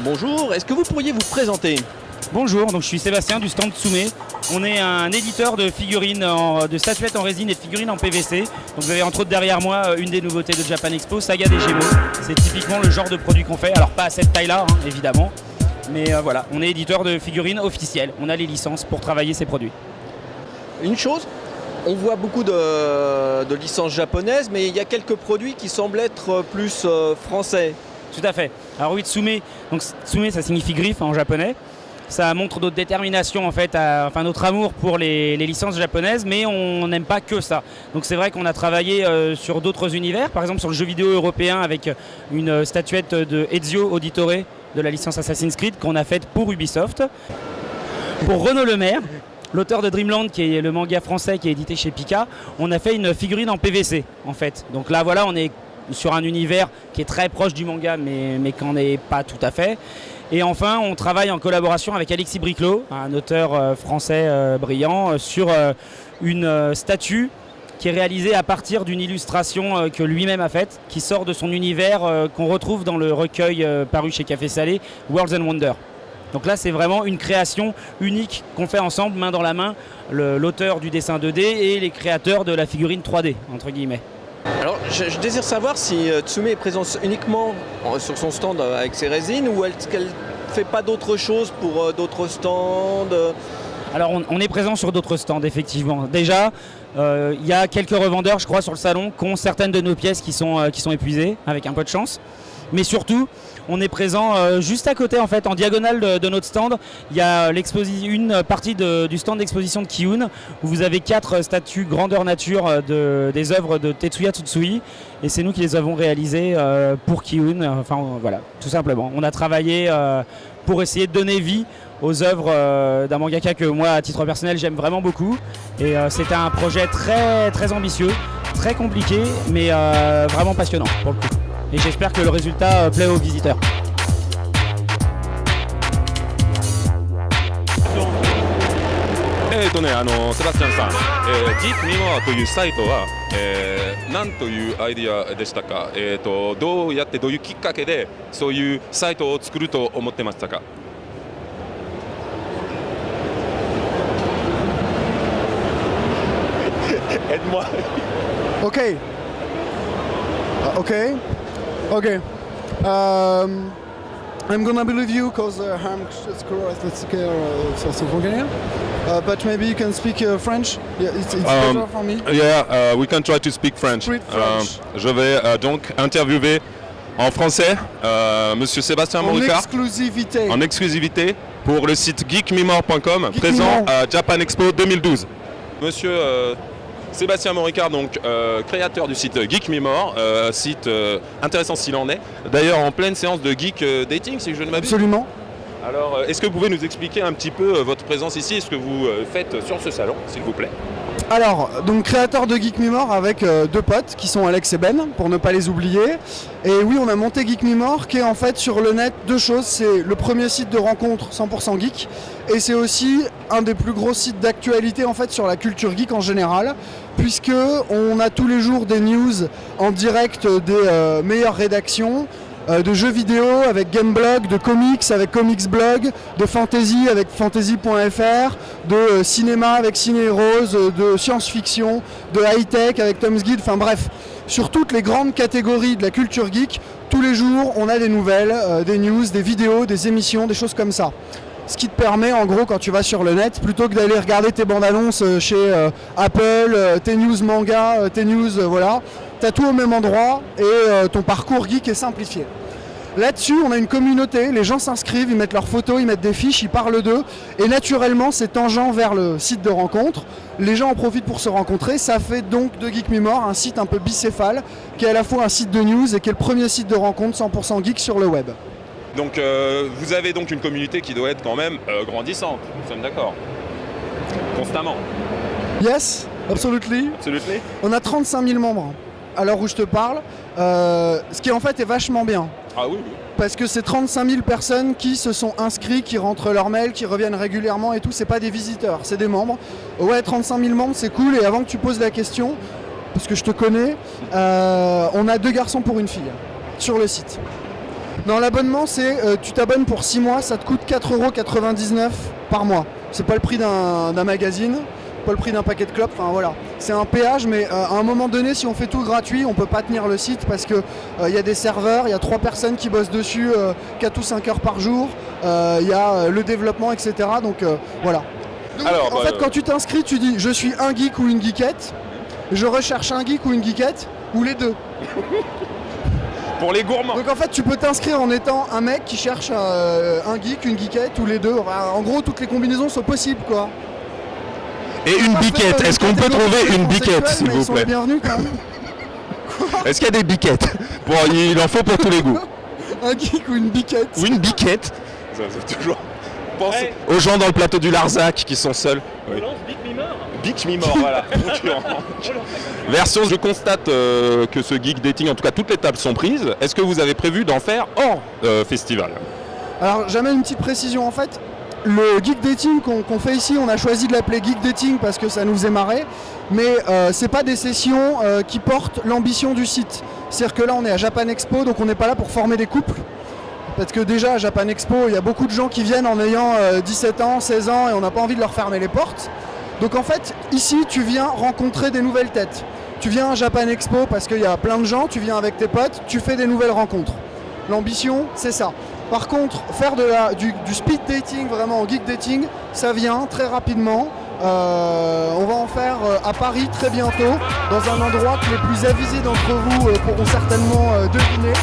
Bonjour, est-ce que vous pourriez vous présenter? Bonjour, donc je suis Sébastien du stand Tsume. On est un éditeur de figurines, de statuettes en résine et de figurines en PVC. Donc vous avez entre autres derrière moi une des nouveautés de Japan Expo, Saga des Gémeaux. C'est typiquement le genre de produit qu'on fait, alors pas à cette taille-là évidemment, mais voilà, on est éditeur de figurines officielles. On a les licences pour travailler ces produits. Une chose, on voit beaucoup de licences japonaises, mais il y a quelques produits qui semblent être plus français. Tout à fait. Alors oui, Tsume, donc Tsume ça signifie griffe en japonais. Ça montre notre détermination en fait, notre amour pour les licences japonaises, mais on n'aime pas que ça. Donc c'est vrai qu'on a travaillé sur d'autres univers, par exemple sur le jeu vidéo européen avec une statuette de Ezio Auditore de la licence Assassin's Creed qu'on a faite pour Ubisoft. Pour Renaud Lemaire, l'auteur de Dreamland, qui est le manga français qui est édité chez Pika, on a fait une figurine en PVC en fait. Donc là voilà, on est sur un univers qui est très proche du manga, mais qu'en est pas tout à fait. Et enfin, on travaille en collaboration avec Alexis Briclot, un auteur français brillant, sur une statue qui est réalisée à partir d'une illustration que lui-même a faite, qui sort de son univers, qu'on retrouve dans le recueil paru chez Café Salé, Worlds and Wonder. Donc là, c'est vraiment une création unique qu'on fait ensemble, main dans la main, l'auteur du dessin 2D et les créateurs de la figurine 3D, entre guillemets. Alors, je désire savoir si Tsume est présente uniquement sur son stand avec ses résines ou est-ce qu'elle ne fait pas d'autres choses pour d'autres stands? Alors, on est présent sur d'autres stands, effectivement. Déjà, il y a quelques revendeurs, je crois, sur le salon qui ont certaines de nos pièces qui sont épuisées, avec un peu de chance. Mais surtout, on est présent juste à côté, en fait, en diagonale de notre stand. Il y a une partie du stand d'exposition de Kiyun où vous avez 4 statues grandeur nature des œuvres de Tetsuya Tsutsui. Et c'est nous qui les avons réalisées pour Kiyun. Enfin, voilà, tout simplement. On a travaillé pour essayer de donner vie aux œuvres d'un mangaka que moi, à titre personnel, j'aime vraiment beaucoup. Et c'était un projet très, très ambitieux, très compliqué, mais vraiment passionnant pour le coup. Et j'espère que le résultat plaît aux visiteurs. セバスチャンさん、Geek Memoir というサイトは、何というアイディアでしたか、どうやってどういうきっかけでそういうサイトを作ると思ってましたか。Aide-moi. Okay. Okay. Okay. I'm gonna believe you because I'm but maybe you can speak French. Yeah, it's better for me. Yeah, we can try to speak French. French. Je vais donc interviewer en français Monsieur Sébastien Moricard. En exclusivité pour le site geekmemoir.com présent à Japan Expo 2012. Monsieur Sébastien Moricard, donc créateur du site Geek Memoir, site intéressant s'il en est. D'ailleurs en pleine séance de Geek Dating, si je ne m'abuse. Absolument. Alors, est-ce que vous pouvez nous expliquer un petit peu votre présence ici et ce que vous faites sur ce salon, s'il vous plaît? Alors, donc créateur de Geek Memoir avec 2 potes qui sont Alex et Ben, pour ne pas les oublier. Et oui, on a monté Geek Memoir qui est en fait sur le net 2 choses. C'est le premier site de rencontre 100% geek et c'est aussi un des plus gros sites d'actualité en fait sur la culture geek en général, puisque on a tous les jours des news en direct des meilleures rédactions. De jeux vidéo avec Gameblog, de comics avec Comicsblog, de fantasy avec fantasy.fr, de cinéma avec Ciné Heroes, de science-fiction, de high-tech avec Tom's Guide, enfin bref, sur toutes les grandes catégories de la culture geek, tous les jours on a des nouvelles, des news, des vidéos, des émissions, des choses comme ça. Ce qui te permet en gros quand tu vas sur le net, plutôt que d'aller regarder tes bandes annonces chez Apple, tes news manga, tes news voilà, tu as tout au même endroit et ton parcours geek est simplifié. Là-dessus, on a une communauté, les gens s'inscrivent, ils mettent leurs photos, ils mettent des fiches, ils parlent d'eux et naturellement c'est tangent vers le site de rencontre. Les gens en profitent pour se rencontrer, ça fait donc de Geek Memoir un site un peu bicéphale qui est à la fois un site de news et qui est le premier site de rencontre 100% geek sur le web. Donc vous avez donc une communauté qui doit être quand même grandissante, nous sommes d'accord? Constamment. Yes, absolutely. Absolutely. On a 35 000 membres à l'heure où je te parle, ce qui en fait est vachement bien. Ah oui, oui. Parce que c'est 35 000 personnes qui se sont inscrits, qui rentrent leur mail, qui reviennent régulièrement et tout, c'est pas des visiteurs, c'est des membres. Ouais, 35 000 membres, c'est cool. Et avant que tu poses la question, parce que je te connais, on a 2 garçons pour une fille sur le site. Non, l'abonnement, c'est tu t'abonnes pour 6 mois, ça te coûte 4,99€ par mois. C'est pas le prix d'un magazine, pas le prix d'un paquet de clopes, enfin voilà. C'est un péage, mais à un moment donné, si on fait tout gratuit, on peut pas tenir le site parce que y a des serveurs, il y a 3 personnes qui bossent dessus 4 ou 5 heures par jour, il y a le développement, etc. Donc voilà. Donc, Alors, en fait, quand tu t'inscris, tu dis je suis un geek ou une geekette, je recherche un geek ou une geekette, ou les deux. Pour les gourmands. Donc en fait tu peux t'inscrire en étant un mec qui cherche un geek, une geekette ou les deux. Enfin, en gros toutes les combinaisons sont possibles quoi. Et une biquette, est-ce qu'on peut trouver une biquette s'il vous plaît? Bienvenue quand même. Est-ce qu'il y a des biquettes? Bon, il en faut pour tous les goûts. Un geek ou une biquette. Ou une biquette. Ça, c'est toujours... Pensez aux gens dans le plateau du Larzac qui sont seuls. Oui. Geek Mimor, voilà. Version, je constate que ce geek dating, en tout cas toutes les tables sont prises. Est-ce que vous avez prévu d'en faire hors festival? Alors j'amène une petite précision en fait. Le geek dating qu'on fait ici, on a choisi de l'appeler geek dating parce que ça nous faisait marrer. Mais c'est pas des sessions qui portent l'ambition du site. C'est-à-dire que là on est à Japan Expo, donc on n'est pas là pour former des couples. Parce que déjà à Japan Expo, il y a beaucoup de gens qui viennent en ayant 17 ans, 16 ans et on n'a pas envie de leur fermer les portes. Donc en fait, ici, tu viens rencontrer des nouvelles têtes. Tu viens à Japan Expo parce qu'il y a plein de gens, tu viens avec tes potes, tu fais des nouvelles rencontres. L'ambition, c'est ça. Par contre, faire du speed dating, vraiment en geek dating, ça vient très rapidement. On va en faire à Paris très bientôt, dans un endroit que les plus avisés d'entre vous pourront certainement deviner.